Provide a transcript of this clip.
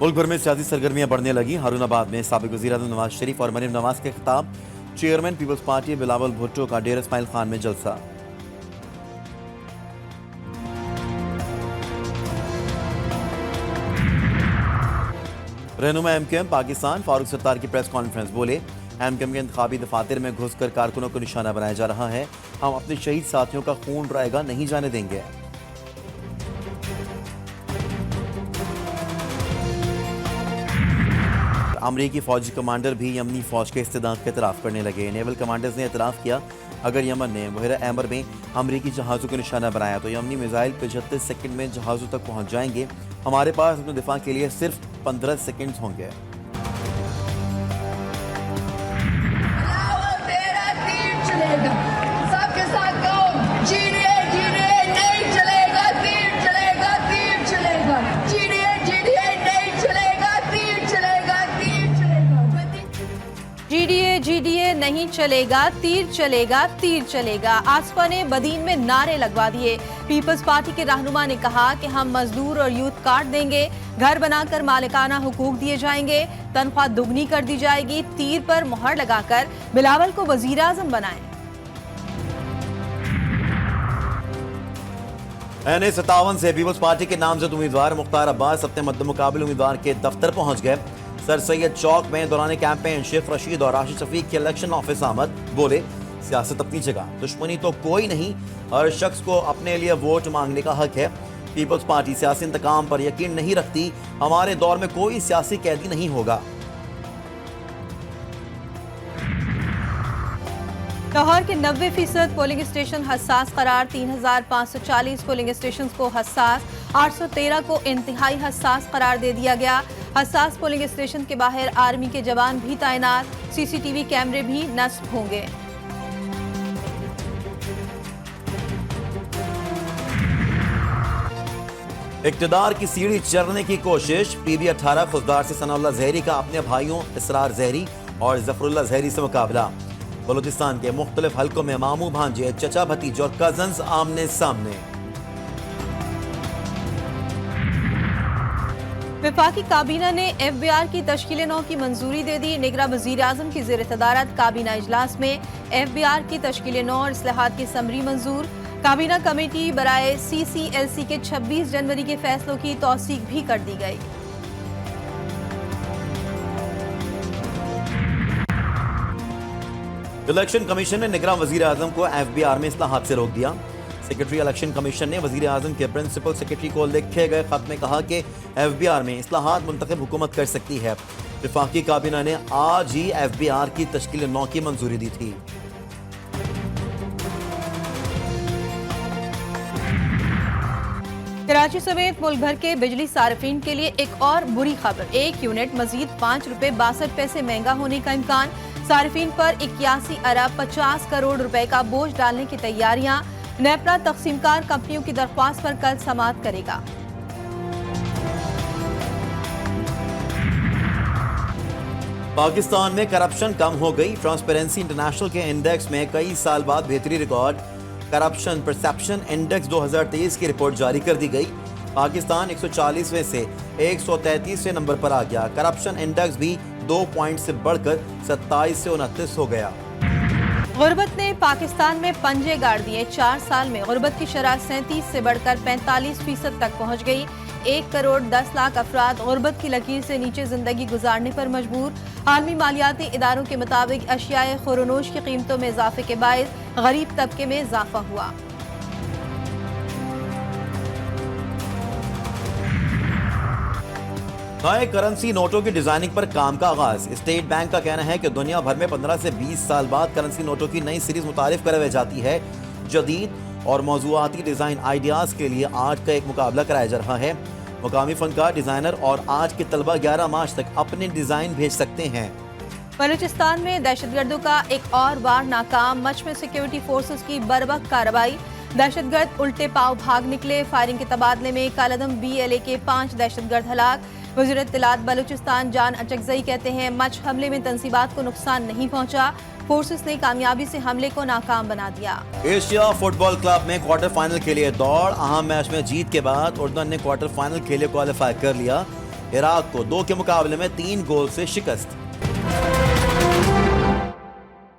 मुल्क भर में सियासी सरगर्मियां बढ़ने लगी। हारूनाबाद में साबिक वज़ीर-ए-आज़म नवाज शरीफ और मरीम नवाज के खिताब। Chairman Peoples Party Bilawal Bhutto का डेरा इस्माइल खान में जलसा। रहनुमा एमकेएम पाकिस्तान फारूक सत्तार की प्रेस कॉन्फ्रेंस, बोले एमकेएम के इंतखाबी दफातर में घुसकर कारकुनों को निशाना बनाया जा रहा है। हम अपने शहीद साथियों का खून रायगा नहीं जाने देंगे। अमरीकी फौजी कमांडर भी यमनी फौज के इस्तेदाद का एतराफ़ करने लगे। नेवल कमांडर्स ने एतराफ़ किया, अगर यमन ने बहरा एमर में अमरीकी जहाज़ों को निशाना बनाया तो यमनी मिसाइल 75 सेकंड में जहाज़ों तक पहुंच जाएंगे। हमारे पास अपने दिफा के लिए सिर्फ 15 सेकंड होंगे। सबके साथ कहो, जीने जीने नहीं चलेगा, तीर चलेगा, तीर चलेगा, जीने जीने नहीं चलेगा, तीर चलेगा, तीर चलेगा। जीडीए नहीं चलेगा, तीर चलेगा, तीर चलेगा। आसपा ने बदीन में नारे लगवा दिए। पीपल्स पार्टी के रहनुमा ने कहा कि हम मजदूर और यूथ कार्ड देंगे, घर बनाकर मालिकाना हुकूक दिए जाएंगे, तनख्वाह दुगनी कर दी जाएगी। तीर पर मुहर लगाकर बिलावल को वजीर आजम बनाएं। NA-57 से पीपल्स पार्टी के नामजद उम्मीदवार मुख्तार अब्बास अपने मद्देमुकाबिल उम्मीदवार के दफ्तर पहुंच गए। सर सैयद चौक में दौरान कैंपेन शेख रशीद और राशिद शफीक के इलेक्शन ऑफिस आमद। बोले सियासत अपनी जगह, दुश्मनी तो कोई नहीं, हर शख्स को अपने लिए वोट मांगने का हक है। पीपल्स पार्टी सियासी इंतकाम पर यकीन नहीं रखती। हमारे दौर में कोई सियासी कैदी नहीं होगा। लाहौर के 90% पोलिंग स्टेशन हसास करार। 3540 पोलिंग स्टेशन को हसास, 813 को इंतहाई हसास करार दे दिया गया। हसास पोलिंग स्टेशन के बाहर आर्मी के जवान भी तैनात। सीसीटीवी कैमरे भी नस्ब होंगे। इक्तदार की सीढ़ी चढ़ने की कोशिश। PB-18 खुददार से सनाउल्लाह जहरी का अपने भाइयों इसरार जहरी और जफरुल्लाह जहरी से मुकाबला। बलूचिस्तान के मुख्तलिफ हलकों में मामू भांजे, चचा भतीजे और कजन्स आमने सामने। वफाकी काबीना ने FBR की तश्कील नौ की मंजूरी दे दी। निगरां वजीर आजम की ज़ेर सदारत काबीना इजलास में FBR की तश्कील नौ और इस्लाहात की समरी मंजूर। काबीना कमेटी बराए CCLC के 26 जनवरी के फैसलों की तौसीक भी कर दी गई। इलेक्शन कमीशन ने निगरान वजीर आजम को FBR में इस्लाहात से रोक दिया। सेक्रेटरी इलेक्शन कमीशन ने वजीर आजम के प्रिंसिपल सेक्रेटरी को लिखे गए खत में कहा कि FBR में इस्लाहात मुंतखब हुकूमत कर सकती है। वफाकी काबीना ने आज ही FBR की तश्कील 9 की मंजूरी दी थी। कराची समेत मुल्क भर के बिजली सार्फिन के लिए एक और बुरी खबर। 1 यूनिट मजीद 5 रुपए 62 पैसे महंगा होने का इम्कान। सार्फिन पर 81 अरब 50 करोड़ रुपए का बोझ डालने की तैयारियां। नेपरा तकसीमकार कंपनियों की दरख्वास्त पर कल समाअत करेगा। पाकिस्तान में करप्शन कम हो गई। ट्रांसपेरेंसी इंटरनेशनल के इंडेक्स में कई साल बाद बेहतरी रिकॉर्ड। करप्शन परसेप्शन इंडेक्स 2023 की रिपोर्ट जारी कर दी गई। पाकिस्तान 140वें से 133वें नंबर पर आ गया। करप्शन इंडेक्स भी 2 पॉइंट से बढ़कर 27 से 29 हो गया। गुर्बत ने पाकिस्तान में पंजे गाड़ दिए। 4 साल में गुर्बत की शरह 37 से बढ़कर 45% तक पहुंच गई। 1 करोड़ 10 लाख अफराद गुर्बत की लकीर से नीचे जिंदगी गुजारने पर मजबूर। आलमी मालियाती इदारों के मुताबिक अशियाए खुरनोश की कीमतों में इजाफे के बायस गरीब तबके में इजाफा हुआ। नए करेंसी नोटों की डिजाइनिंग पर काम का आगाज। स्टेट बैंक का कहना है कि दुनिया भर में 15 से 20 साल बाद करेंसी नोटों की नई सीरीज मुतारिफ करवाई जाती है। जदीद और मौजूआती डिजाइन आइडियाज के लिए आर्ट का एक मुकाबला कराया जा रहा है। मुकामी फनकार, डिजाइनर और आर्ट के तलबा 11 मार्च तक अपने डिजाइन भेज सकते हैं। बलूचिस्तान में दहशतगर्दों का एक और वार नाकाम। मच में सिक्योरिटी फोर्सेस की बरवक्त कार्रवाई। दहशतगर्द उल्टे पांव भाग निकले। फायरिंग के तबादले में कालदम BLA के 5 दहशतगर्द हलाक। वज़ीर इत्तलात बलूचिस्तान जान अचकजई कहते हैं मच हमले में तंसीबात को नुकसान नहीं पहुंचा। फोर्सेस ने कामयाबी से हमले को नाकाम बना दिया। एशिया फुटबॉल क्लब में क्वार्टर फाइनल के लिए दौड़। अहम मैच में जीत के बाद उर्दन ने क्वार्टर फाइनल के लिए क्वालिफाई कर लिया। इराक को 2 के मुकाबले में 3 गोल से शिकस्त।